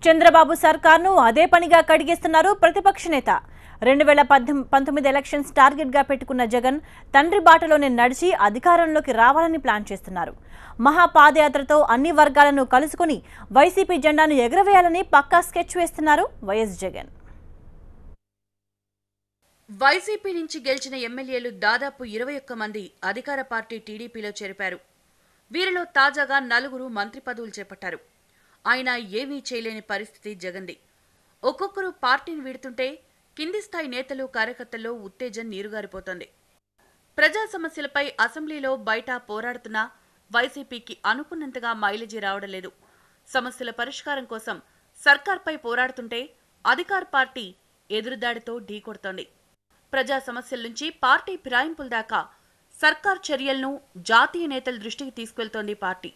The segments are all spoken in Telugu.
చంద్రబాబు సర్కార్ను అదే పనిగా కడిగేస్తున్నారు ప్రతిపక్ష నేత. 2019 ఎలక్షన్స్ టార్గెట్ గా పెట్టుకున్న జగన్ తండ్రి బాటలోనే నడిచి అధికారంలోకి రావాలని ప్లాన్ చేస్తున్నారు. మహాపాదయాత్రతో అన్ని వర్గాలను కలుసుకుని వైసీపీ జెండాను ఎగరవేయాలని పక్కా స్కెచ్ వేస్తున్నారు వైఎస్ జగన్. వైసీపీ నుంచి గెలిచిన ఎమ్మెల్యేలు దాదాపు 21 మంది అధికార పార్టీ టీడీపీలో చేరిపారు. వీరిలో తాజాగా 4 మంత్రి పదవులు చేపట్టారు. ఆయన ఏమీ చేయలేని పరిస్థితి జగన్ది. ఒక్కొక్కరు పార్టీని వీడుతుంటే కింది స్థాయి నేతలు కార్యకర్తల్లో ఉత్తేజం నీరుగారిపోతోంది. ప్రజా సమస్యలపై అసెంబ్లీలో బయట పోరాడుతున్నా వైసీపీకి అనుకున్నంతగా మైలేజీ రావడం లేదు. సమస్యల పరిష్కారం కోసం సర్కార్పై పోరాడుతుంటే అధికార పార్టీ ఎదురుదాడితో ఢీకొడుతోంది. ప్రజా సమస్యల నుంచి పార్టీ ఫిరాయింపుల దాకా సర్కార్ చర్యలను జాతీయ నేతల దృష్టికి తీసుకెళ్తోంది పార్టీ.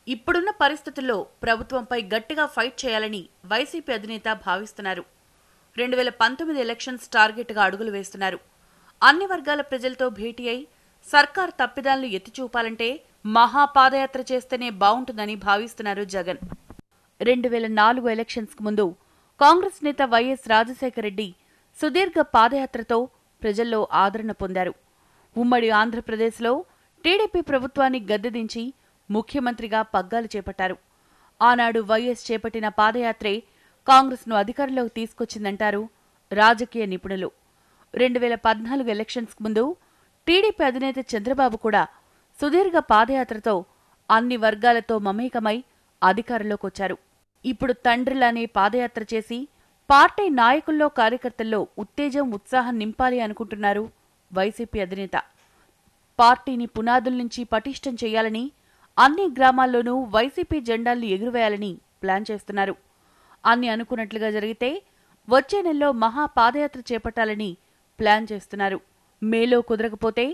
ఇప్పుడున్న పరిస్థితుల్లో ప్రభుత్వంపై గట్టిగా ఫైట్ చేయాలని వైసీపీ అధినేత భావిస్తున్నారు. 2019 ఎలక్షన్స్ టార్గెట్గా అడుగులు వేస్తున్నారు. అన్ని వర్గాల ప్రజలతో భేటీ అయి సర్కార్ తప్పిదాలను ఎత్తిచూపాలంటే మహాపాదయాత్ర చేస్తేనే బావుంటుందని భావిస్తున్నారు జగన్. 2004 ఎలక్షన్స్ కు ముందు కాంగ్రెస్ నేత వైఎస్ రాజశేఖర రెడ్డి సుదీర్ఘ పాదయాత్రతో ప్రజల్లో ఆదరణ పొందారు. ఉమ్మడి ఆంధ్రప్రదేశ్లో టీడీపీ ప్రభుత్వాన్ని గద్దెదించి ముఖ్యమంత్రిగా పగ్గాలు చేపట్టారు. ఆనాడు వైఎస్ చేపట్టిన పాదయాత్రే కాంగ్రెస్ను అధికారంలోకి తీసుకొచ్చిందంటారు రాజకీయ నిపుణులు. 2014 ఎలక్షన్స్ కు ముందు టీడీపీ అధినేత చంద్రబాబు కూడా సుదీర్ఘ పాదయాత్రతో అన్ని వర్గాలతో మమేకమై అధికారంలోకి వచ్చారు. ఇప్పుడు తండ్రిలానే పాదయాత్ర చేసి పార్టీ నాయకుల్లో కార్యకర్తల్లో ఉత్తేజం ఉత్సాహం నింపాలి అనుకుంటున్నారు వైసీపీ అధినేత. పార్టీని పునాదుల నుంచి పటిష్టం చేయాలని, అన్ని గ్రామాల్లోనూ వైసీపీ జెండాల్ని ఎగురవేయాలని ప్లాన్ చేస్తున్నారు. అన్ని అనుకున్నట్లుగా జరిగితే వచ్చే నెలలో మహాపాదయాత్ర చేపట్టాలని ప్లాన్ చేస్తున్నారు. మేలో కుదరకపోతే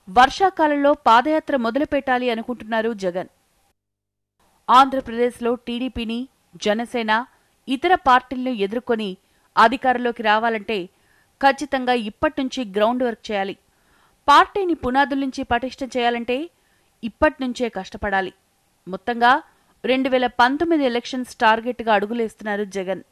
వర్షాకాలంలో పాదయాత్ర మొదలుపెట్టాలి అనుకుంటున్నారు జగన్. ఆంధ్రప్రదేశ్లో టీడీపీని, జనసేన, ఇతర పార్టీలను ఎదుర్కొని అధికారంలోకి రావాలంటే ఖచ్చితంగా ఇప్పట్నుంచి గ్రౌండ్ వర్క్ చేయాలి. పార్టీని పునాదుల నుంచి పటిష్టం చేయాలంటే ఇప్పట్నుంచే కష్టపడాలి. మొత్తంగా 2019 ఎలక్షన్స్ టార్గెట్గా అడుగులేస్తున్నారు జగన్.